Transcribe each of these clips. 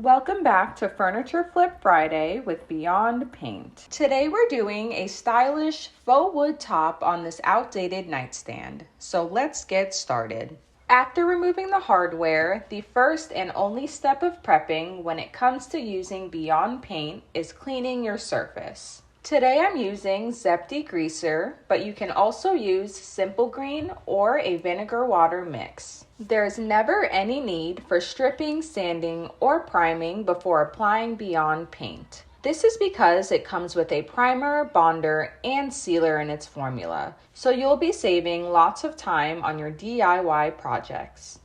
Welcome back to Furniture Flip Friday with Beyond Paint. Today we're doing a stylish faux wood top on this outdated nightstand. So let's get started. After removing the hardware, the first and only step of prepping when it comes to using Beyond Paint is cleaning your surface. Today I'm using Zep degreaser, but you can also use Simple Green or a vinegar water mix. There's never any need for stripping, sanding, or priming before applying Beyond Paint. This is because it comes with a primer, bonder, and sealer in its formula, so you'll be saving lots of time on your DIY projects.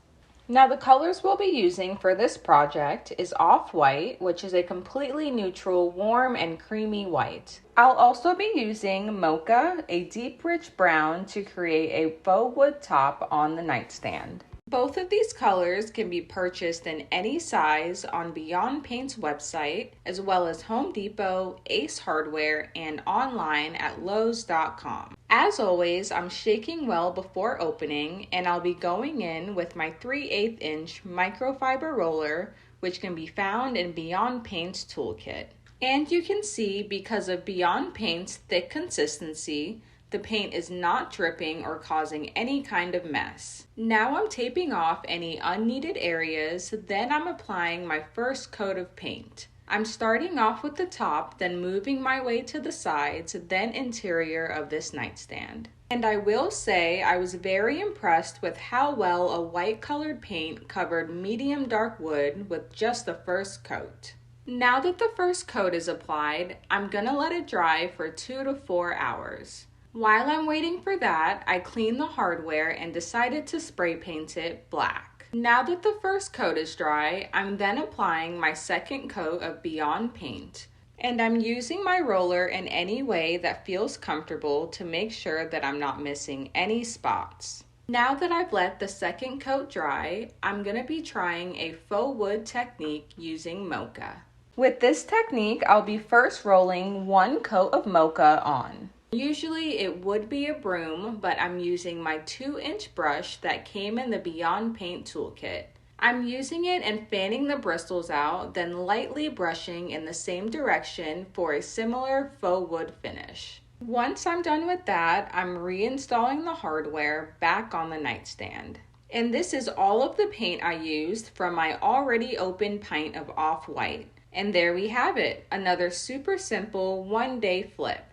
Now the colors we'll be using for this project is Off-White, which is a completely neutral, warm and creamy white. I'll also be using Mocha, a deep rich brown, to create a faux wood top on the nightstand. Both of these colors can be purchased in any size on Beyond Paint's website, as well as Home Depot, Ace Hardware, and online at Lowe's.com. As always, I'm shaking well before opening, and I'll be going in with my 3/8 inch microfiber roller, which can be found in Beyond Paint's toolkit. And you can see, because of Beyond Paint's thick consistency, the paint is not dripping or causing any kind of mess. Now I'm taping off any unneeded areas, then I'm applying my first coat of paint. I'm starting off with the top, then moving my way to the sides, then interior of this nightstand. And I will say I was very impressed with how well a white colored paint covered medium dark wood with just the first coat. Now that the first coat is applied, I'm gonna let it dry for 2 to 4 hours. While I'm waiting for that, I cleaned the hardware and decided to spray paint it black. Now that the first coat is dry, I'm then applying my second coat of Beyond Paint. And I'm using my roller in any way that feels comfortable to make sure that I'm not missing any spots. Now that I've let the second coat dry, I'm going to be trying a faux wood technique using Mocha. With this technique, I'll be first rolling one coat of Mocha on. Usually it would be a broom, but I'm using my 2-inch brush that came in the Beyond Paint toolkit. I'm using it and fanning the bristles out, then lightly brushing in the same direction for a similar faux wood finish. Once I'm done with that, I'm reinstalling the hardware back on the nightstand. And this is all of the paint I used from my already open pint of Off-White. And there we have it, another super simple one-day flip.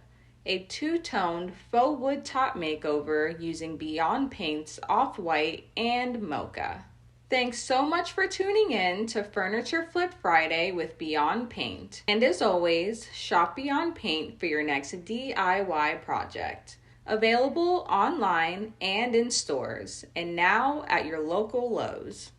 A two-toned faux wood top makeover using Beyond Paint's Off-White and Mocha. Thanks so much for tuning in to Furniture Flip Friday with Beyond Paint. And as always, shop Beyond Paint for your next DIY project. Available online and in stores, and now at your local Lowe's.